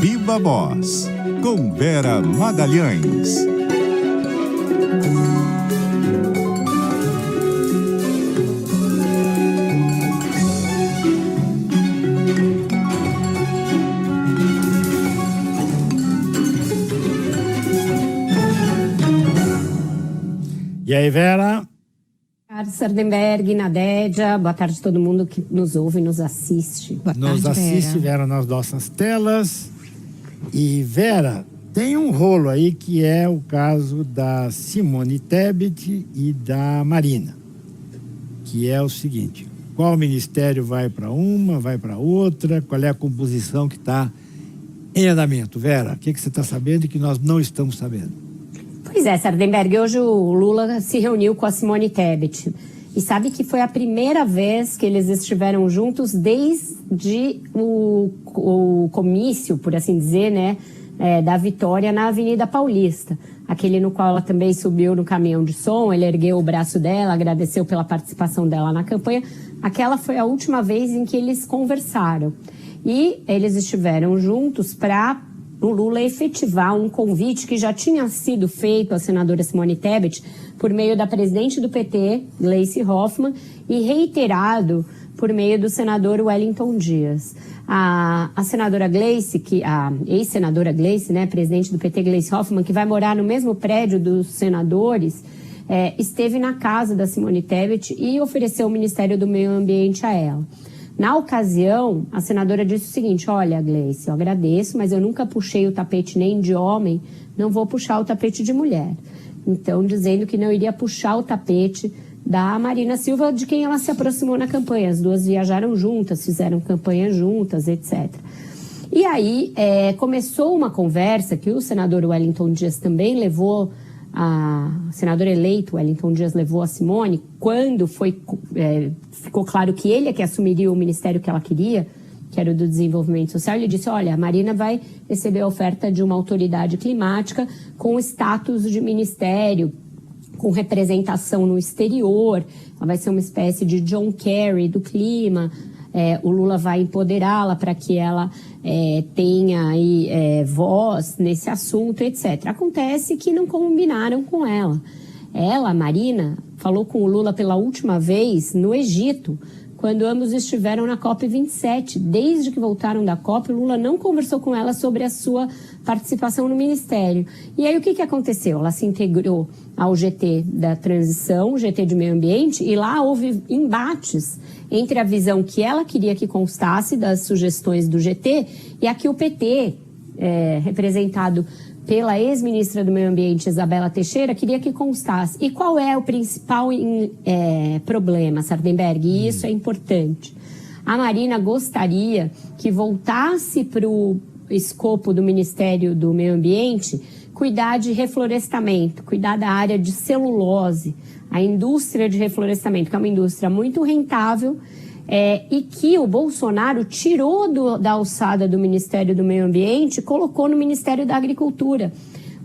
Viva Voz, com Vera Magalhães. E aí, Vera? Boa tarde, Sardenberg, Nadédia. Boa tarde a todo mundo que nos ouve e nos assiste. Boa tarde, nos assiste, Vera, nas nossas telas. E, Vera, tem um rolo aí que é o caso da Simone Tebet e da Marina. Que é o seguinte: qual ministério vai para uma, vai para outra? Qual é a composição que está em andamento? Vera, o que você está sabendo e que nós não estamos sabendo? Pois é, Sardenberg, hoje o Lula se reuniu com a Simone Tebet. E sabe que foi a primeira vez que eles estiveram juntos desde o comício, por assim dizer, né, da vitória na Avenida Paulista. Aquele no qual ela também subiu no caminhão de som, ele ergueu o braço dela, agradeceu pela participação dela na campanha. Aquela foi a última vez em que eles conversaram. E eles estiveram juntos para o Lula efetivar um convite que já tinha sido feito à senadora Simone Tebet por meio da presidente do PT, Gleisi Hoffmann, e reiterado por meio do senador Wellington Dias. A senadora Gleisi, a ex-senadora Gleisi, né, presidente do PT, Gleisi Hoffmann, que vai morar no mesmo prédio dos senadores, esteve na casa da Simone Tebet e ofereceu o Ministério do Meio Ambiente a ela. Na ocasião, a senadora disse o seguinte: olha, Gleisi, eu agradeço, mas eu nunca puxei o tapete nem de homem, não vou puxar o tapete de mulher. Então, dizendo que não iria puxar o tapete da Marina Silva, de quem ela se aproximou na campanha. As duas viajaram juntas, fizeram campanha juntas, etc. E aí, começou uma conversa que o senador Wellington Dias também levou, a senadora eleito Wellington Dias levou a Simone, quando ficou claro que ele é que assumiria o ministério que ela queria, que era o do desenvolvimento social. Ele disse: olha, a Marina vai receber a oferta de uma autoridade climática com status de ministério, com representação no exterior, ela vai ser uma espécie de John Kerry do clima. O Lula vai empoderá-la para que ela tenha aí, voz nesse assunto, etc. Acontece que não combinaram com ela. Ela, a Marina, falou com o Lula pela última vez no Egito, quando ambos estiveram na COP27. Desde que voltaram da COP, o Lula não conversou com ela sobre a sua participação no ministério. E aí o que aconteceu? Ela se integrou ao GT da transição, o GT de meio ambiente, e lá houve embates entre a visão que ela queria que constasse das sugestões do GT e a que o PT, representado pela ex-ministra do Meio Ambiente, Isabela Teixeira, queria que constasse. E qual é o principal problema, Sardenberg? E isso é importante. A Marina gostaria que voltasse para o escopo do Ministério do Meio Ambiente cuidar de reflorestamento, cuidar da área de celulose, a indústria de reflorestamento, que é uma indústria muito rentável, e que o Bolsonaro tirou da alçada do Ministério do Meio Ambiente e colocou no Ministério da Agricultura.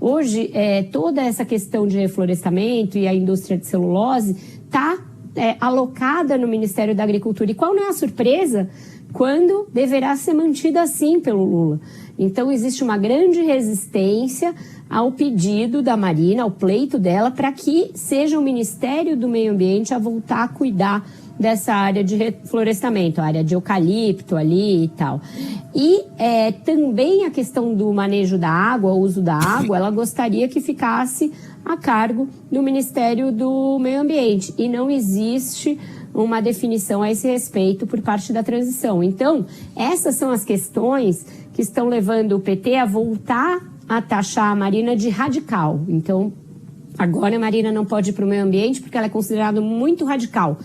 Hoje, toda essa questão de reflorestamento e a indústria de celulose está alocada no Ministério da Agricultura. E qual não é a surpresa? Quando deverá ser mantida assim pelo Lula. Então, existe uma grande resistência ao pedido da Marina, ao pleito dela, para que seja o Ministério do Meio Ambiente a voltar a cuidar dessa área de reflorestamento, a área de eucalipto ali e tal. E também a questão do manejo da água, o uso da água, ela gostaria que ficasse a cargo do Ministério do Meio Ambiente. E não existe uma definição a esse respeito por parte da transição. Então, essas são as questões que estão levando o PT a voltar a taxar a Marina de radical. Então, agora a Marina não pode ir para o meio ambiente porque ela é considerada muito radical.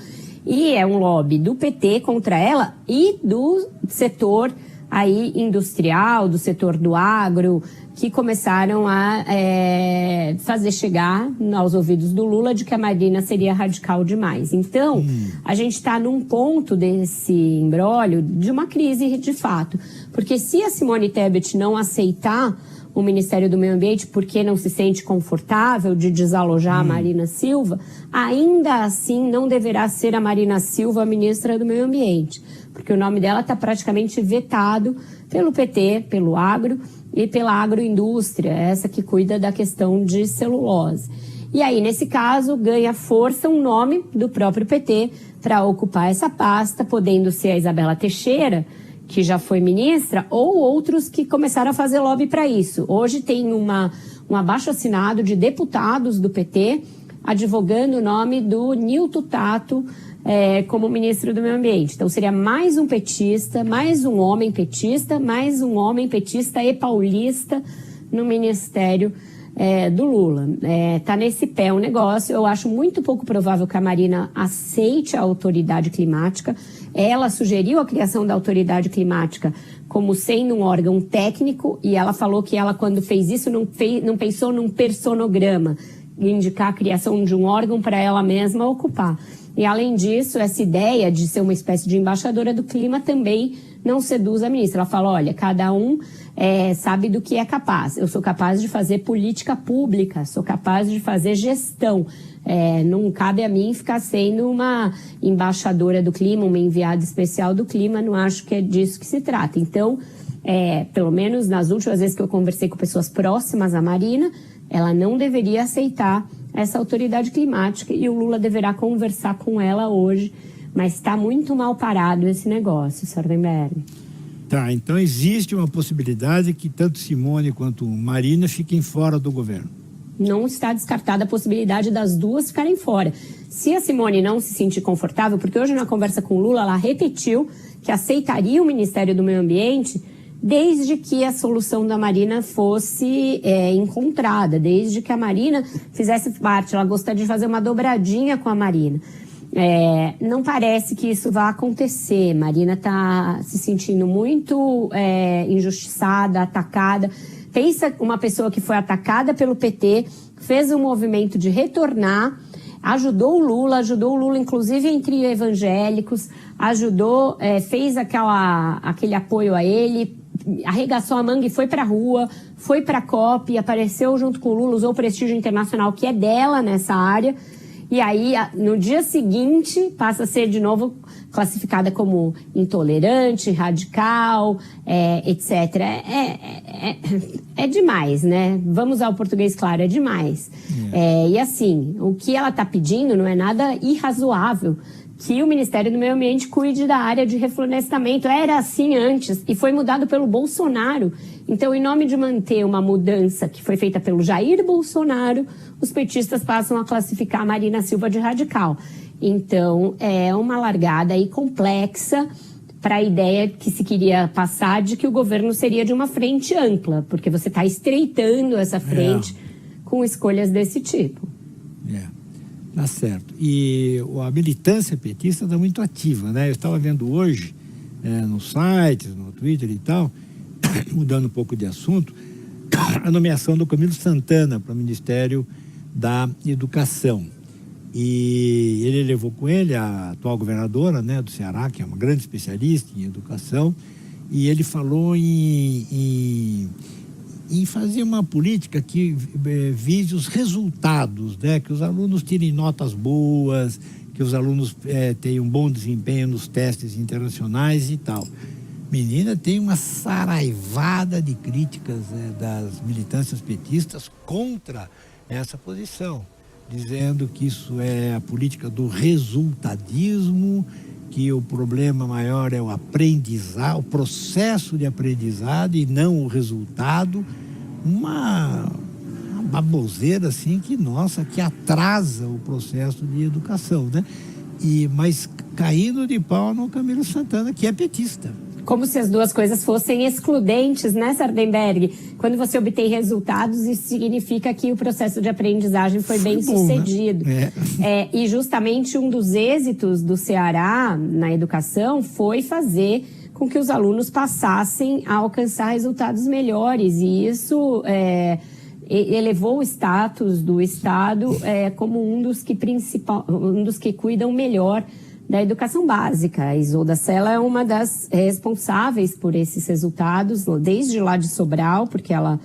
E é um lobby do PT contra ela e do setor aí industrial, do setor do agro, que começaram a fazer chegar aos ouvidos do Lula de que a Marina seria radical demais. Então, a gente está num ponto desse imbróglio de uma crise de fato. Porque se a Simone Tebet não aceitar o Ministério do Meio Ambiente porque não se sente confortável de desalojar a Marina Silva, ainda assim não deverá ser a Marina Silva a ministra do Meio Ambiente, porque o nome dela está praticamente vetado pelo PT, pelo agro e pela agroindústria, essa que cuida da questão de celulose. E aí, nesse caso, ganha força um nome do próprio PT para ocupar essa pasta, podendo ser a Isabela Teixeira, que já foi ministra, ou outros que começaram a fazer lobby para isso. Hoje tem um abaixo-assinado de deputados do PT advogando o nome do Nilton Tato como ministro do Meio Ambiente. Então seria mais um petista, mais um homem petista, mais um homem petista e paulista no ministério do Lula. Tá nesse pé o negócio. Eu acho muito pouco provável que a Marina aceite a autoridade climática. Ela sugeriu a criação da autoridade climática como sendo um órgão técnico e ela falou que ela, quando fez isso, não pensou num personograma, indicar a criação de um órgão para ela mesma ocupar. E, além disso, essa ideia de ser uma espécie de embaixadora do clima também não seduz a ministra. Ela fala, olha, cada um sabe do que é capaz. Eu sou capaz de fazer política pública, sou capaz de fazer gestão. Não cabe a mim ficar sendo uma embaixadora do clima, uma enviada especial do clima, não acho que é disso que se trata. Então, pelo menos nas últimas vezes que eu conversei com pessoas próximas à Marina, ela não deveria aceitar essa autoridade climática e o Lula deverá conversar com ela hoje, mas está muito mal parado esse negócio, Sardenberg. Tá, então existe uma possibilidade que tanto Simone quanto Marina fiquem fora do governo. Não está descartada a possibilidade das duas ficarem fora. Se a Simone não se sentir confortável, porque hoje na conversa com o Lula ela repetiu que aceitaria o Ministério do Meio Ambiente desde que a solução da Marina fosse encontrada, desde que a Marina fizesse parte. Ela gostaria de fazer uma dobradinha com a Marina. Não parece que isso vá acontecer. Marina está se sentindo muito injustiçada, atacada. Pensa uma pessoa que foi atacada pelo PT, fez um movimento de retornar, ajudou o Lula inclusive entre evangélicos, fez aquele apoio a ele, arregaçou a manga e foi para a rua, foi para a COP, apareceu junto com o Lula, usou o prestígio internacional que é dela nessa área. E aí, no dia seguinte, passa a ser de novo classificada como intolerante, radical, etc. É demais, né? Vamos ao português claro, é demais. E assim, o que ela está pedindo não é nada irrazoável, que o Ministério do Meio Ambiente cuide da área de reflorestamento. Era assim antes e foi mudado pelo Bolsonaro. Então, em nome de manter uma mudança que foi feita pelo Jair Bolsonaro, os petistas passam a classificar a Marina Silva de radical. Então, é uma largada aí complexa para a ideia que se queria passar de que o governo seria de uma frente ampla, porque você está estreitando essa frente com escolhas desse tipo. Tá certo. E a militância petista está muito ativa, né? Eu estava vendo hoje, nos sites, no Twitter e tal, mudando um pouco de assunto, a nomeação do Camilo Santana para o Ministério da Educação. E ele levou com ele a atual governadora, né, do Ceará, que é uma grande especialista em educação, e ele falou em fazer uma política que vise os resultados, né? Que os alunos tirem notas boas, que os alunos tenham um bom desempenho nos testes internacionais e tal. Menina, tem uma saraivada de críticas das militâncias petistas contra essa posição, dizendo que isso é a política do resultadismo, que o problema maior é o aprendizado, o processo de aprendizado e não o resultado. Uma baboseira assim que atrasa o processo de educação, né? Mas caindo de pau no Camilo Santana, que é petista. Como se as duas coisas fossem excludentes, né, Sardenberg? Quando você obtém resultados, isso significa que o processo de aprendizagem foi bem sucedido. Né? E justamente um dos êxitos do Ceará na educação foi fazer com que os alunos passassem a alcançar resultados melhores. E isso elevou o status do Estado como um dos que cuidam melhor da educação básica. A Isolda Sela é uma das responsáveis por esses resultados, desde lá de Sobral, porque ela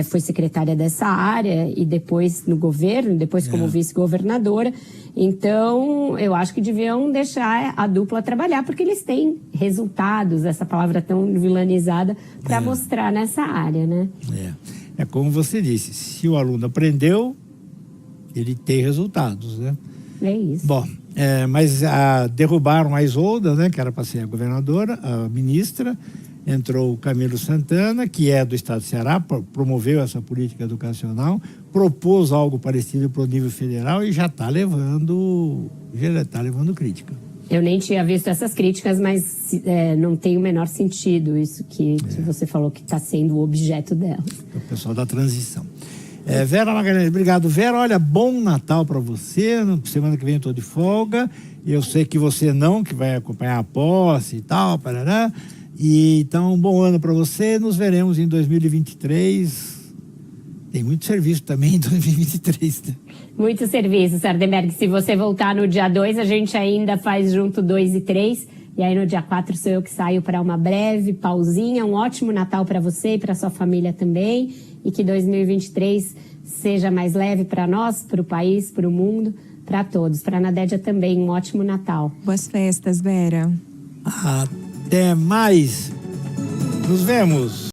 foi secretária dessa área e depois no governo, depois como vice-governadora. Então, eu acho que deviam deixar a dupla trabalhar, porque eles têm resultados, essa palavra tão vilanizada, para mostrar nessa área, né? É como você disse, se o aluno aprendeu, ele tem resultados, né? É isso. Bom, mas derrubaram a Isolda, né, que era para ser a governadora, a ministra. Entrou o Camilo Santana, que é do estado do Ceará, promoveu essa política educacional, propôs algo parecido para o nível federal e já está levando crítica. Eu nem tinha visto essas críticas, mas não tem o menor sentido isso que você falou que está sendo o objeto delas. O pessoal da transição. Vera Magalhães, obrigado. Vera, olha, bom Natal para você. Semana que vem eu estou de folga. Eu sei que você não, que vai acompanhar a posse e tal, parará. E então, um bom ano para você. Nos veremos em 2023. Tem muito serviço também em 2023. Né? Muito serviço, Sardenberg. Se você voltar no dia 2, a gente ainda faz junto 2 e 3. E aí no dia 4 sou eu que saio para uma breve pausinha. Um ótimo Natal para você e para sua família também. E que 2023 seja mais leve para nós, para o país, para o mundo, para todos. Para a Nadédia também, um ótimo Natal. Boas festas, Vera. Até mais. Nos vemos.